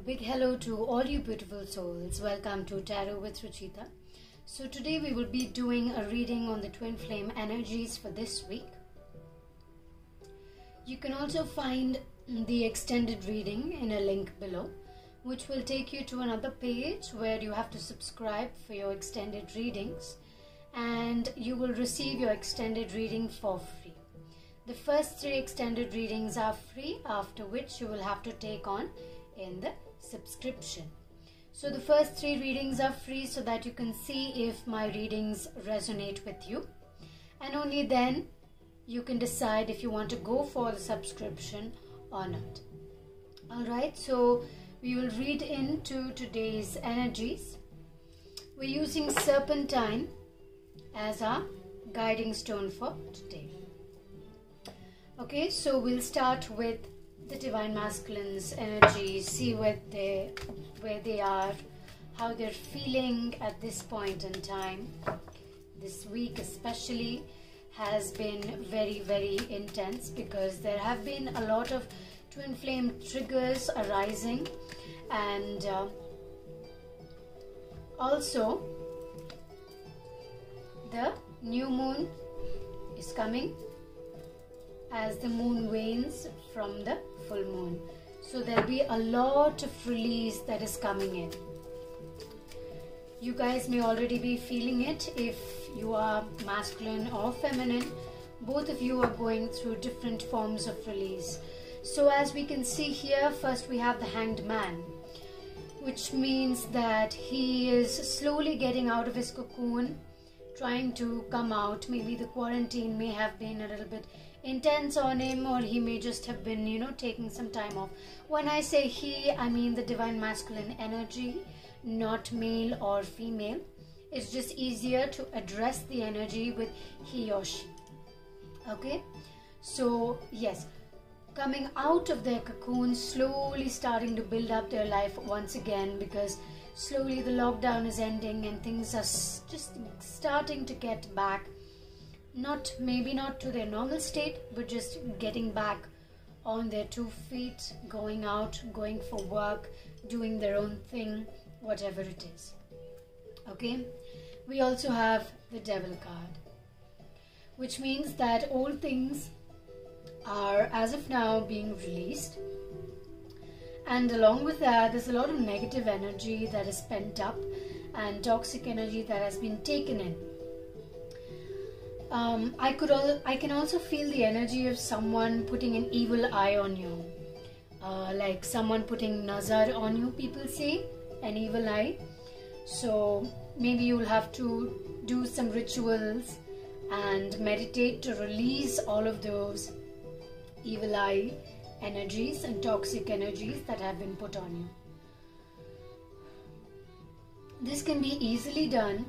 big hello to all you beautiful souls. Welcome to Tarot with Ruchita. So today we will be doing a reading on the twin flame energies for this week. You can also find the extended reading in a link below, which will take you to another page where you have to subscribe for your extended readings, and you will receive your extended reading for free. The first 3 extended readings are free, after which you will have to take on in the subscription. So the first 3 readings are free so that you can see if my readings resonate with you, and only then you can decide if you want to go for the subscription or not. Alright, so we will read into today's energies. We're using Serpentine as our guiding stone for today. Okay, so we'll start with the Divine Masculine's energy, see where they are, how they're feeling at this point in time. This week especially has been very, very intense because there have been a lot of twin flame triggers arising, and also the new moon is coming as the moon wanes from the full moon. So there'll be a lot of release that is coming in. You guys may already be feeling it if you are masculine or feminine. Both of you are going through different forms of release. So as we can see here, first we have the Hanged Man, which means that he is slowly getting out of his cocoon, trying to come out. Maybe the quarantine may have been a little bit intense on him, or he may just have been, taking some time off. When I say he, I mean the Divine Masculine energy, not male or female. It's just easier to address the energy with he or she. Okay, so yes, coming out of their cocoon, slowly starting to build up their life once again, because slowly the lockdown is ending and things are just starting to get back, maybe not to their normal state, but just getting back on their 2 feet, going out, going for work, doing their own thing, whatever it is. Okay, we also have the Devil card, which means that all things are as of now being released, and along with that there's a lot of negative energy that is pent up and toxic energy that has been taken in. I can also feel the energy of someone putting an evil eye on you, like someone putting nazar on you, people say, an evil eye. So maybe you'll have to do some rituals and meditate to release all of those evil eye energies and toxic energies that have been put on you. This can be easily done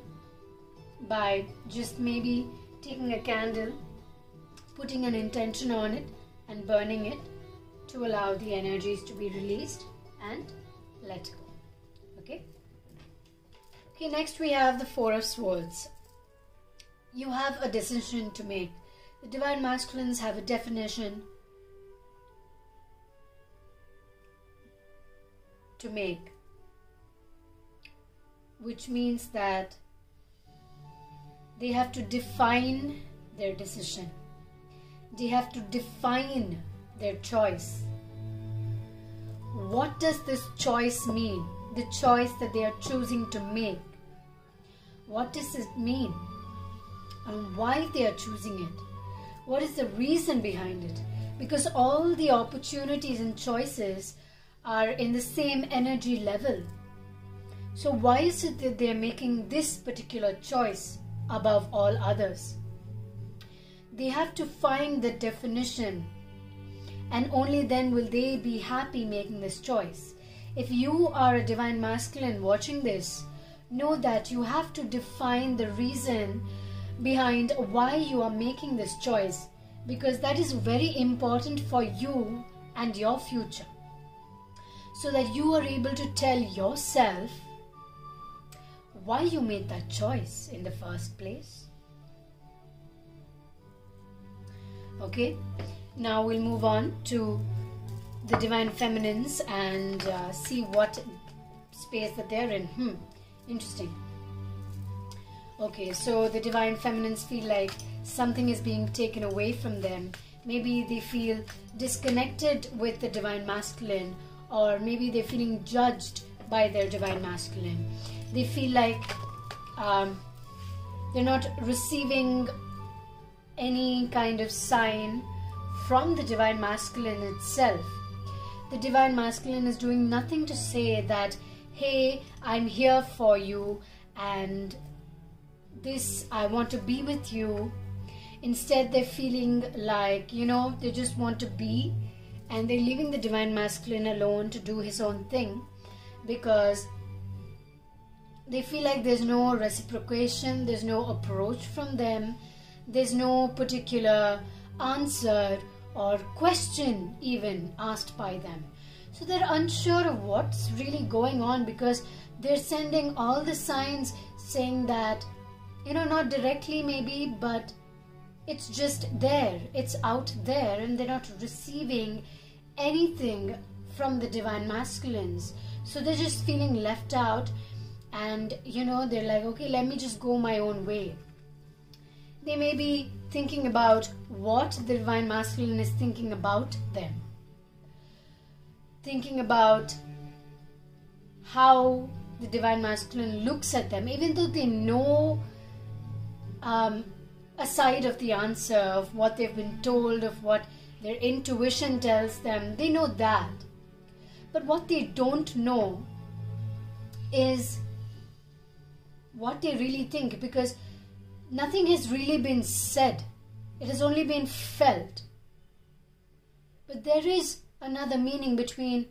by just maybe taking a candle, putting an intention on it and burning it to allow the energies to be released and let go. Okay, next we have the Four of Swords. You have a decision to make. The Divine Masculines have a definition to make, which means that they have to define their decision. They have to define their choice. What does this choice mean? The choice that they are choosing to make. What does it mean? And why they are choosing it? What is the reason behind it? Because all the opportunities and choices are in the same energy level. So why is it that they are making this particular choice above all others? They have to find the definition, and only then will they be happy making this choice. If you are a Divine Masculine watching this, know that you have to define the reason behind why you are making this choice, because that is very important for you and your future, so that you are able to tell yourself why you made that choice in the first place. Okay, now we'll move on to the divine feminines and see what space that they're in. Interesting. Okay, so the divine feminines feel like something is being taken away from them. Maybe they feel disconnected with the divine masculine, or maybe they're feeling judged by their divine masculine. They feel like they're not receiving any kind of sign from the divine masculine itself. The divine masculine is doing nothing to say that, hey, I'm here for you and this, I want to be with you. Instead, they're feeling like, they just want to be, and they're leaving the divine masculine alone to do his own thing, because they feel like there's no reciprocation, there's no approach from them, there's no particular answer or question even asked by them. So they're unsure of what's really going on, because they're sending all the signs saying that, not directly maybe, but it's just there, it's out there, and they're not receiving anything from the divine masculines. So they're just feeling left out, and they're like, okay, let me just go my own way. They may be thinking about what the divine masculine is thinking about them, thinking about how the divine masculine looks at them, even though they know a side of the answer, of what they've been told, of what their intuition tells them. They know that. But what they don't know is what they really think, because nothing has really been said. It has only been felt. But there is another meaning between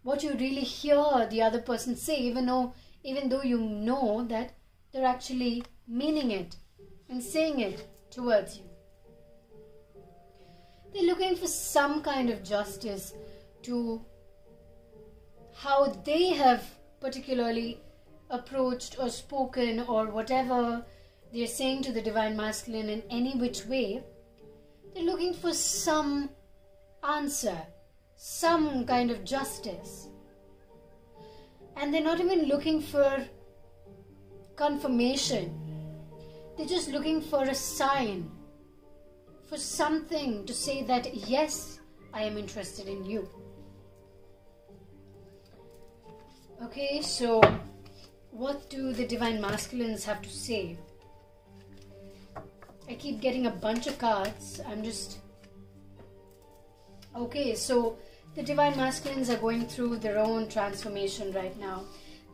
what you really hear the other person say, even though you know that they're actually meaning it and saying it towards you. They're looking for some kind of justice to how they have particularly approached or spoken, or whatever they're saying to the divine masculine in any which way. They're looking for some answer, some kind of justice. And they're not even looking for confirmation. They're just looking for a sign, for something to say that, yes, I am interested in you. Okay, so what do the divine masculines have to say? I keep getting a bunch of cards. Okay, so the divine masculines are going through their own transformation right now.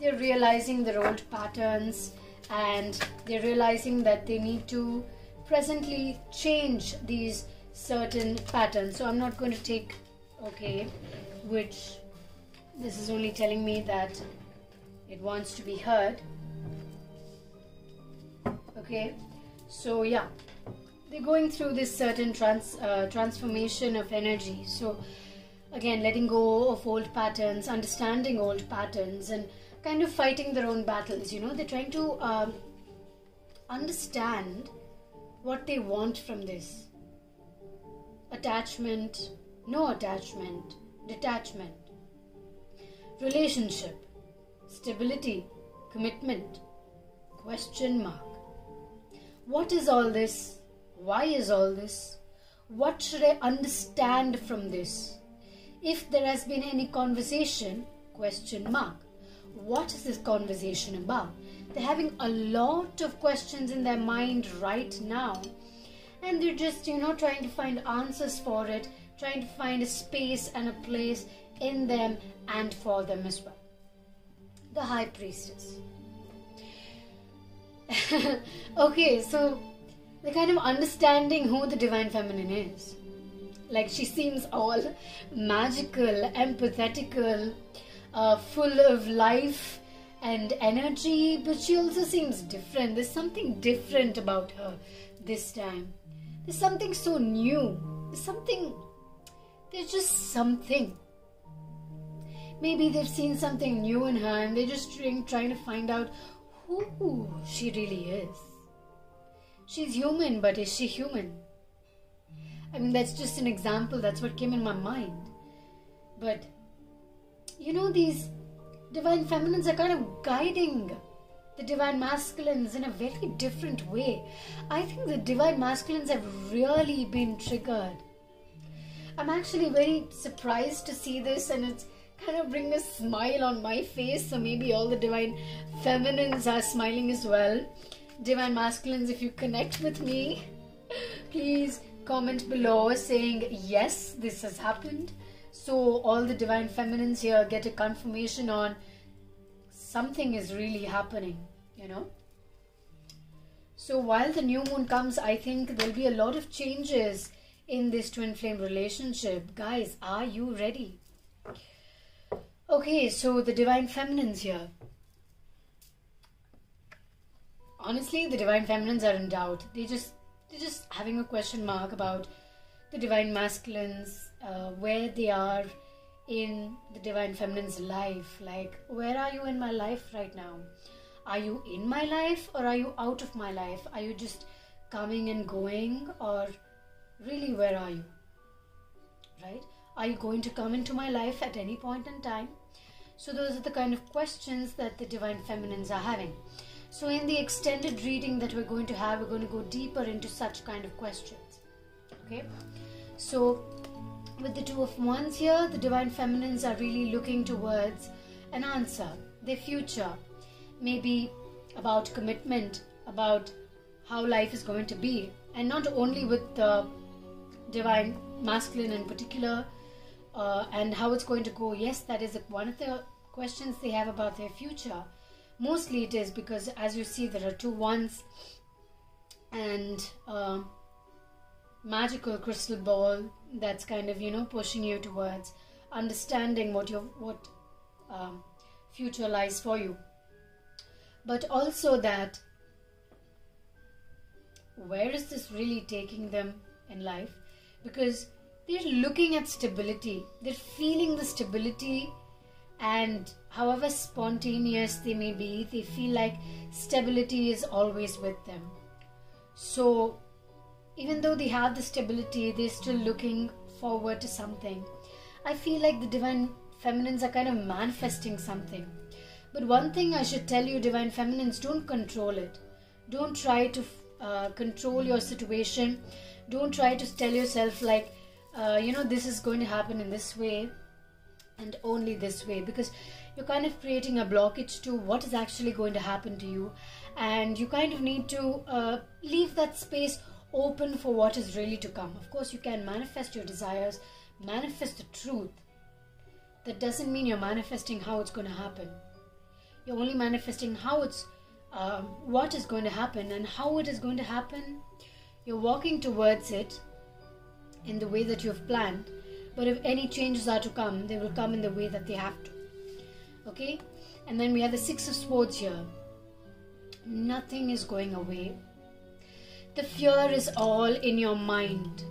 They're realizing their old patterns, and they're realizing that they need to presently change these certain patterns. So I'm not going to take, which this is only telling me that it wants to be heard. Okay, so yeah, they're going through this certain transformation of energy. So again, letting go of old patterns, understanding old patterns, and kind of fighting their own battles. They're trying to understand what they want from this. Attachment, no attachment, detachment, relationship, stability, commitment, question mark. What is all this? Why is all this? What should I understand from this? If there has been any conversation, question mark. What is this conversation about? They're having a lot of questions in their mind right now, and they're just, trying to find answers for it, trying to find a space and a place in them and for them as well. The High Priestess. Okay, so they're kind of understanding who the divine feminine is. Like, she seems all magical, empathetical, full of life and energy, but she also seems different. There's something different about her this time. There's something so new. There's just something. Maybe they've seen something new in her, and they're just trying to find out who she really is. She's human, but is she human? I mean, that's just an example. That's what came in my mind. But you know, these divine feminines are kind of guiding the divine masculines in a very different way. I think the divine masculines have really been triggered. I'm actually very surprised to see this, and it's kind of bring a smile on my face. So maybe all the divine feminines are smiling as well. Divine masculines, if you connect with me, please comment below saying yes, this has happened. So all the divine feminines here get a confirmation on something is really happening, you know. So while the new moon comes, I think there'll be a lot of changes in this twin flame relationship. Guys, are you ready? Okay, so the divine feminines here. Honestly, the divine feminines are in doubt. They're just having a question mark about the divine masculines, where they are in the divine feminine's life. Like, where are you in my life right now? Are you in my life or are you out of my life? Are you just coming and going, or really where are you? Right? Are you going to come into my life at any point in time? So those are the kind of questions that the divine feminines are having. So in the extended reading that we're going to have, we're going to go deeper into such kind of questions. Okay? So with the Two of Wands here, the divine feminines are really looking towards an answer, their future, maybe about commitment, about how life is going to be, and not only with the divine masculine in particular, and how it's going to go. Yes, that is one of the questions they have about their future. Mostly it is because, as you see, there are two wands and magical crystal ball that's kind of, you know, pushing you towards understanding what future lies for you. But also that, where is this really taking them in life? Because they're looking at stability, they're feeling the stability, and however spontaneous they may be, they feel like stability is always with them. So even though they have the stability, they're still looking forward to something. I feel like the divine feminines are kind of manifesting something. But one thing I should tell you, divine feminines, don't control it. Don't try to control your situation. Don't try to tell yourself like, this is going to happen in this way and only this way, because you're kind of creating a blockage to what is actually going to happen to you, and you kind of need to leave that space open for what is really to come. Of course, you can manifest your desires, manifest the truth. That doesn't mean you're manifesting how it's going to happen. You're only manifesting how it's what is going to happen, and how it is going to happen. You're walking towards it in the way that you have planned. But if any changes are to come, they will come in the way that they have to. Okay? And then we have the Six of Swords here. Nothing is going away. The fear is all in your mind.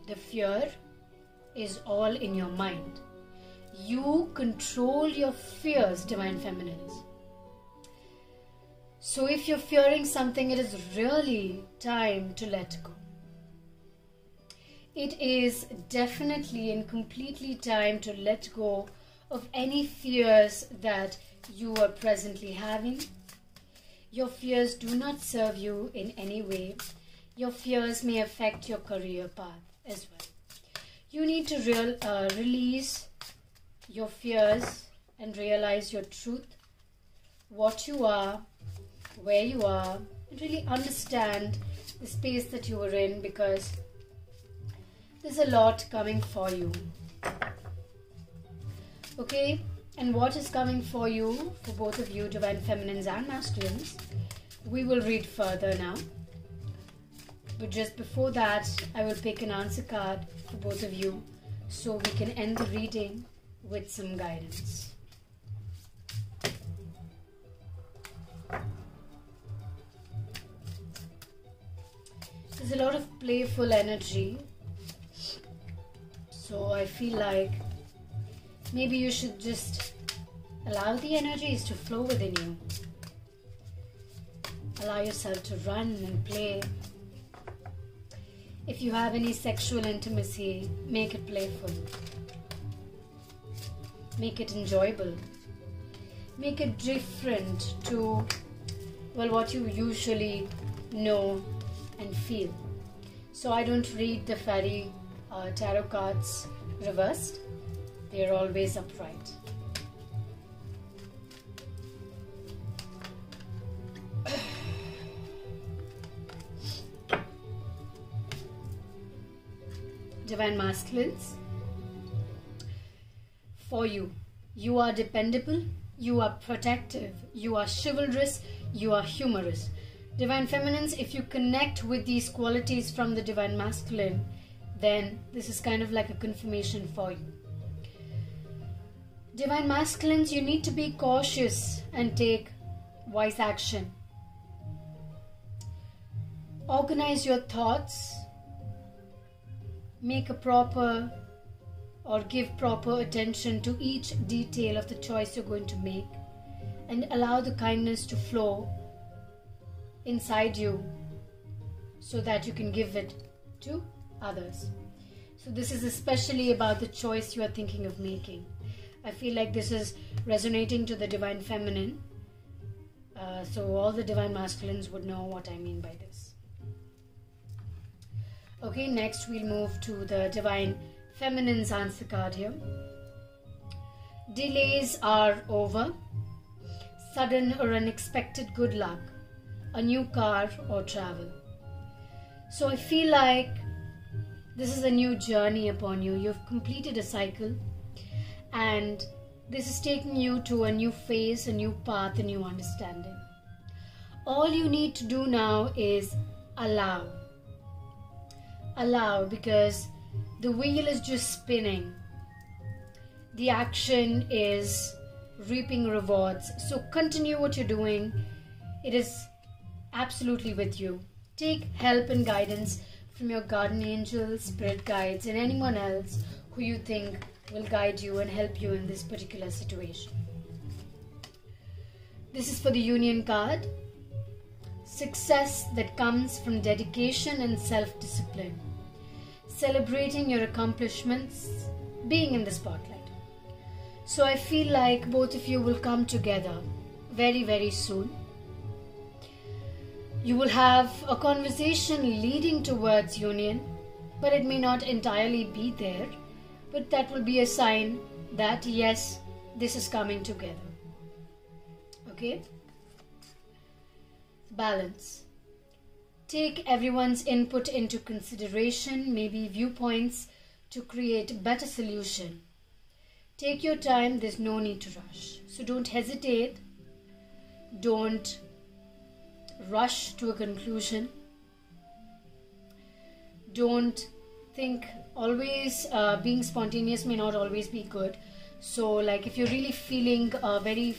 The fear is all in your mind. You control your fears, divine feminines. So if you're fearing something, it is really time to let go. It is definitely and completely time to let go of any fears that you are presently having. Your fears do not serve you in any way. Your fears may affect your career path as well. You need to release your fears and realize your truth, what you are, where you are, and really understand the space that you are in, because there's a lot coming for you. Okay? And what is coming for you, for both of you, divine feminines and masculines, we will read further now. But just before that, I will pick an answer card for both of you so we can end the reading with some guidance. There's a lot of playful energy. So I feel like maybe you should just allow the energies to flow within you. Allow yourself to run and play. If you have any sexual intimacy, make it playful. Make it enjoyable. Make it different to, well, what you usually know and feel. So I don't read the fairy tarot cards reversed. They are always upright. Divine Masculines, for you, you are dependable, you are protective, you are chivalrous, you are humorous. Divine Feminines, if you connect with these qualities from the Divine Masculine, then this is kind of like a confirmation for you. Divine Masculines, you need to be cautious and take wise action. Organize your thoughts. Make a proper or give proper attention to each detail of the choice you're going to make, and allow the kindness to flow inside you so that you can give it to others. So this is especially about the choice you are thinking of making. I feel like this is resonating to the Divine Feminine. So all the Divine Masculines would know what I mean by this. Okay, next we'll move to the Divine Feminine's answer card here. Delays are over. Sudden or unexpected good luck. A new car or travel. So I feel like this is a new journey upon you. You've completed a cycle, and this is taking you to a new phase, a new path, a new understanding. All you need to do now is allow. Allow, because the wheel is just spinning. The action is reaping rewards. So continue what you're doing. It is absolutely with you. Take help and guidance from your guardian angels, spirit guides, and anyone else who you think will guide you and help you in this particular situation. This is for the Union card. Success that comes from dedication and self-discipline. Celebrating your accomplishments, being in the spotlight. So I feel like both of you will come together very, very soon. You will have a conversation leading towards union, but it may not entirely be there. But that will be a sign that yes, this is coming together. Okay? Balance. Take everyone's input into consideration, maybe viewpoints, to create a better solution. Take your time, there's no need to rush. So don't hesitate. Don't rush to a conclusion. Don't think, always being spontaneous may not always be good. So like if you're really feeling very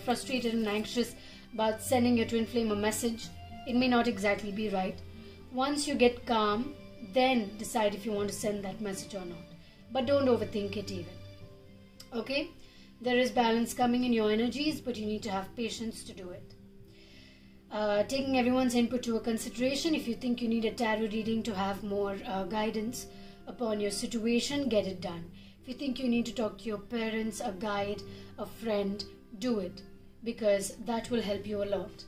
frustrated and anxious about sending your twin flame a message, it may not exactly be right. Once you get calm, then decide if you want to send that message or not. But don't overthink it even. Okay? There is balance coming in your energies, but you need to have patience to do it. Taking everyone's input to a consideration. If you think you need a tarot reading to have more guidance upon your situation, get it done. If you think you need to talk to your parents, a guide, a friend, do it, because that will help you a lot.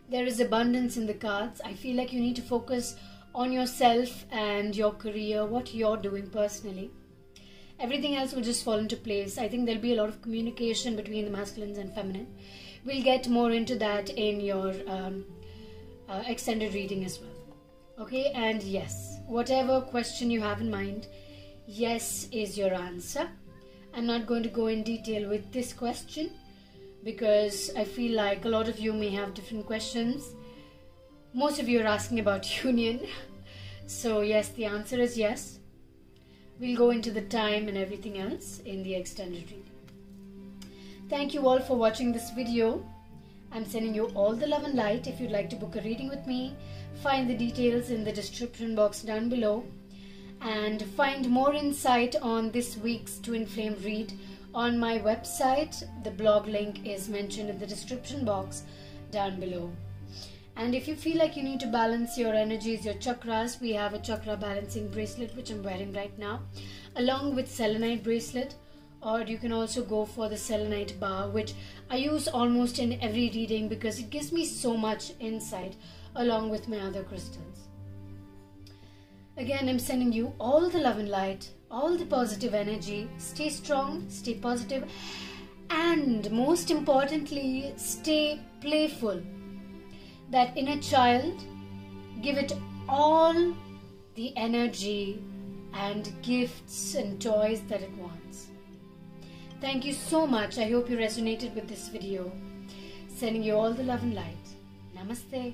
There is abundance in the cards. I feel like you need to focus on yourself and your career, what you're doing personally. Everything else will just fall into place. I think there'll be a lot of communication between the masculines and feminine. We'll get more into that in your extended reading as well. Okay, and yes, whatever question you have in mind, yes is your answer. I'm not going to go in detail with this question because I feel like a lot of you may have different questions. Most of you are asking about union. So yes, the answer is yes. We'll go into the time and everything else in the extended reading. Thank you all for watching this video. I'm sending you all the love and light. If you'd like to book a reading with me, find the details in the description box down below. And find more insight on this week's Twin Flame read on my website. The blog link is mentioned in the description box down below. And if you feel like you need to balance your energies, your chakras, we have a chakra balancing bracelet which I'm wearing right now, along with selenite bracelet. Or you can also go for the selenite bar, which I use almost in every reading because it gives me so much insight, along with my other crystals. Again, I'm sending you all the love and light, all the positive energy. Stay strong, stay positive, and most importantly, stay playful. That inner child, give it all the energy and gifts and toys that it wants. Thank you so much. I hope you resonated with this video. Sending you all the love and light. Namaste.